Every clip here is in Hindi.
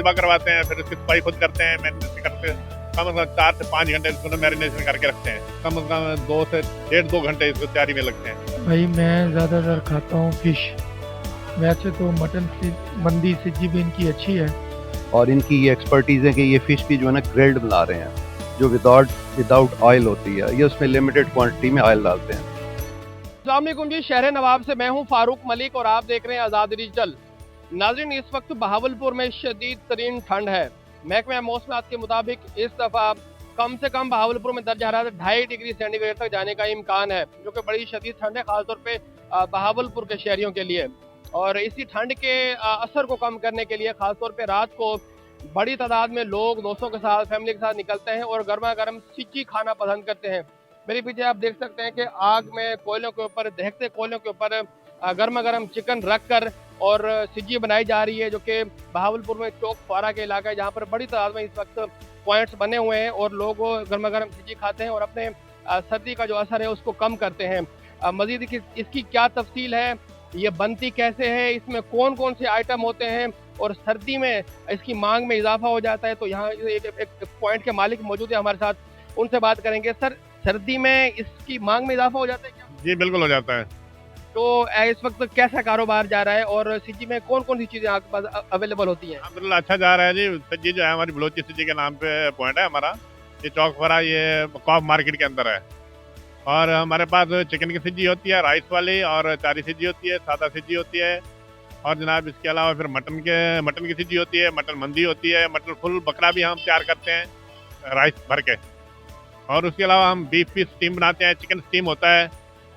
ज़िबा करवाते हैं, फिर इसकी सफाई खुद करते हैं, मैरिनेशन करते हैं। कम से कम 4 से 5 घंटे इसको मैरिनेशन करके रखते हैं। कम से कम 2 से डेढ़ 2 घंटे इसको तैयारी में लगते हैं। भाई मैं ज़्यादातर खाता हूँ फिश। वैसे तो मटन की मंदी सिज्जी भी इनकी अच्छी है। और इनकी ये एक्सपर्टीज़ है कि ये फ़िश भी जो है ना ग्रिल्ड बना रहे हैं, जो विदाउट ऑयल होती है। ये उसमें लिमिटेड क्वांटिटी में ऑयल डालते हैं। अस्सलाम वालेकुम जी, शहर नवाब से मैं हूं फारूक मलिक और आप देख रहे हैं आज़ाद डिजिटल। नाज़रीन, इस वक्त बहावलपुर में शदीद तरीन ठंड है। महकमा मौसमियात के मुताबिक इस दफ़ा कम से कम बहावलपुर में दर्ज हरारत 2.5 डिग्री सेंटीग्रेड तक जाने का इम्कान है, जो कि बड़ी शदीद ठंड है, खासतौर पे बहावलपुर के शहरियों के लिए। और इसी ठंड के असर को कम करने के लिए खासतौर पे रात को बड़ी तादाद में लोग दोस्तों के साथ, फैमिली के साथ निकलते हैं और गर्मा गर्म सिक्की खाना पसंद करते हैं। मेरे पीछे आप देख सकते हैं कि आग में कोयलों के ऊपर, दहकते कोयलों के ऊपर गर्मा गर्म चिकन रख कर और सिज्जी बनाई जा रही है, जो कि बहावलपुर में चौक फारा के इलाका है, जहाँ पर बड़ी तादाद में इस वक्त पॉइंट्स बने हुए हैं और लोग गर्मा गर्म सिज्जी खाते हैं और अपने सर्दी का जो असर है उसको कम करते हैं। मजीद इसकी क्या तफसील है, ये बनती कैसे है, इसमें कौन कौन से आइटम होते हैं और सर्दी में इसकी मांग में इजाफा हो जाता है, तो यहाँ एक पॉइंट के मालिक मौजूद है हमारे साथ, उनसे बात करेंगे। सर, सर्दी में इसकी मांग में इजाफा हो जाता है क्या? जी बिल्कुल हो जाता है। तो इस वक्त कैसा कारोबार जा रहा है और सिज्जी में कौन कौन सी चीज़ें आपके पास अवेलेबल होती हैं? अल्हम्दुलिल्लाह अच्छा जा रहा है जी। सज्जी जो है हमारी बलोची सज्जी के नाम पे पॉइंट है हमारा। ये चौक फरा, ये कॉफ मार्केट के अंदर है। और हमारे पास चिकन की सज्जी होती है, राइस वाली, और चारी सज्जी होती है, सादा सज्जी होती है। और जनाब इसके अलावा फिर मटन की सज्जी होती है, मटन मंदी होती है, मटन फुल बकरा भी हम तैयार करते हैं राइस भर के। और उसके अलावा हम बीफ भी स्टीम बनाते हैं, चिकन स्टीम होता है,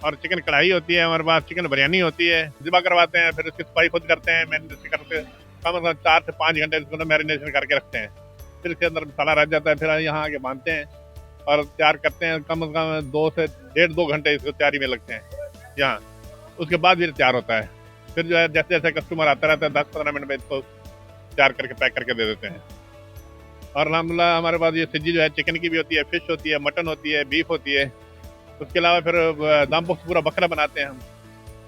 और चिकन कढ़ाई होती है हमारे पास, चिकन बिरयानी होती है, ज़िबा करवाते हैं, फिर उसकी सफाई खुद करते हैं, मैरिनेशन करते हैं। कम से कम 4 से 5 घंटे इसको मैरिनेशन करके रखते हैं। फिर इसके अंदर मसाला रह जाता है, फिर यहाँ आके बांधते हैं और तैयार करते हैं। कम से कम 2 से डेढ़ 2 घंटे इसको तैयारी में लगते हैं यहाँ। उसके बाद भी तैयार होता है। फिर जो है जैसे जैसे कस्टमर आता रहता है 10-15 मिनट में इसको तैयार करके पैक करके दे देते हैं। और अल्हम्दुलिल्लाह हमारे पास ये सज्जी जो है चिकन की भी होती है, फिश होती है, मटन होती है, बीफ होती है। उसके अलावा फिर दम बॉक्स पूरा बकरा बनाते हैं हम।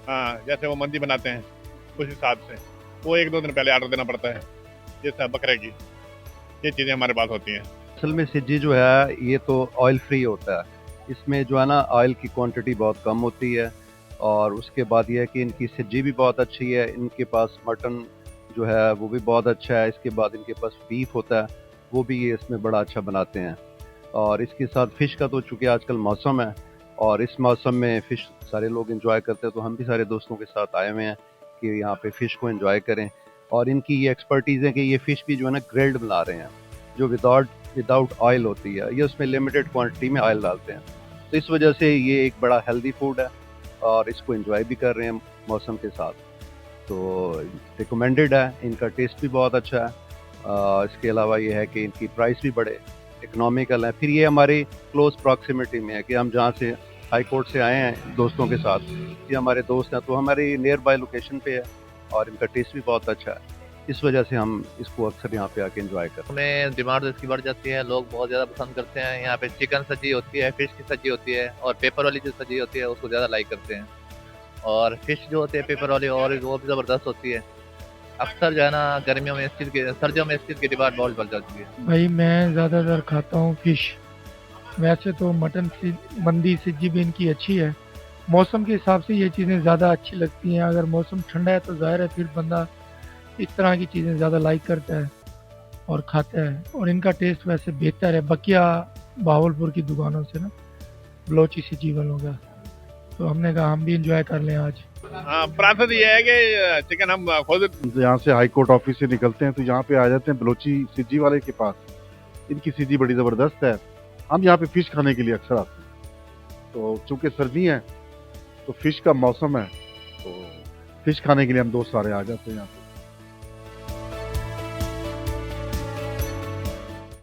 हाँ, जैसे वो मंदी बनाते हैं उस हिसाब से वो 1-2 दिन पहले ऑर्डर देना पड़ता है, जैसे बकरे की। ये चीज़ें हमारे पास होती हैं। असल में सिज्जी जो है ये तो ऑयल फ्री होता है। इसमें जो है ना ऑयल की क्वांटिटी बहुत कम होती है। और उसके बाद ये है कि इनकी सिज्जी भी बहुत अच्छी है। इनके पास मटन जो है वो भी बहुत अच्छा है। इसके बाद इनके पास बीफ होता है, वो भी ये इसमें बड़ा अच्छा बनाते हैं। और इसके साथ फ़िश का तो चूँकि आजकल मौसम है और इस मौसम में फ़िश सारे लोग एंजॉय करते हैं, तो हम भी सारे दोस्तों के साथ आए हुए हैं कि यहाँ पे फ़िश को एंजॉय करें। और इनकी ये एक्सपर्टीज़ है कि ये फ़िश भी जो है ना ग्रिल्ड बना रहे हैं, जो विदाउट ऑयल होती है। ये उसमें लिमिटेड क्वांटिटी में ऑयल डालते हैं, तो इस वजह से ये एक बड़ा हेल्दी फूड है और इसको एंजॉय भी कर रहे हैं मौसम के साथ। तो रिकमेंडेड है, इनका टेस्ट भी बहुत अच्छा है। इसके अलावा ये है कि इनकी प्राइस भी बड़े इकोनॉमिकल है। फिर ये हमारी क्लोज प्रॉक्सिमिटी में है कि हम जहाँ से हाई कोर्ट से आए हैं दोस्तों के साथ, ये हमारे दोस्त हैं, तो हमारी नियर बाय लोकेशन पे है और इनका टेस्ट भी बहुत अच्छा है। इस वजह से हम इसको अक्सर यहाँ पे आके एंजॉय करते हैं। में डिमांड इसकी बढ़ जाती है, लोग बहुत ज़्यादा पसंद करते हैं। यहाँ पे चिकन सब्जी होती है, फिश की सब्जी होती है, और पेपर वाली जो सब्जी होती है उसको ज़्यादा लाइक करते हैं। और फिश जो होती है पेपर वाली, और वो भी ज़बरदस्त होती है। अक्सर जो है ना गर्मियों में इस चीज़ की, सर्दियों में इस चीज़ की डिमांड बहुत बढ़ जाती है। भाई मैं ज़्यादातर खाता हूँ फिश। वैसे तो मंदी सिज्जी भी इनकी अच्छी है। मौसम के हिसाब से ये चीज़ें ज़्यादा अच्छी लगती हैं। अगर मौसम ठंडा है तो ज़ाहिर है फिर बंदा इस तरह की चीज़ें ज़्यादा लाइक करता है और खाता है। और इनका टेस्ट वैसे बेहतर है बकिया बहावलपुर की दुकानों से ना, बलोची सिज्जी वालों का। तो हमने कहा हम भी इंजॉय कर लें आज। हाँ, प्रोसेस ये है कि चिकन हम खुद यहाँ से हाई कोर्ट ऑफिस से निकलते हैं तो यहाँ पे आ जाते हैं बलोची सिज्जी वाले के पास। इनकी सिज्जी बड़ी ज़बरदस्त है। हम यहाँ पे फ़िश खाने के लिए अक्सर आते हैं। तो चूँकि सर्दी है तो फ़िश का मौसम है, तो फ़िश खाने के लिए हम दोस्त सारे आ जाते हैं यहाँ पे।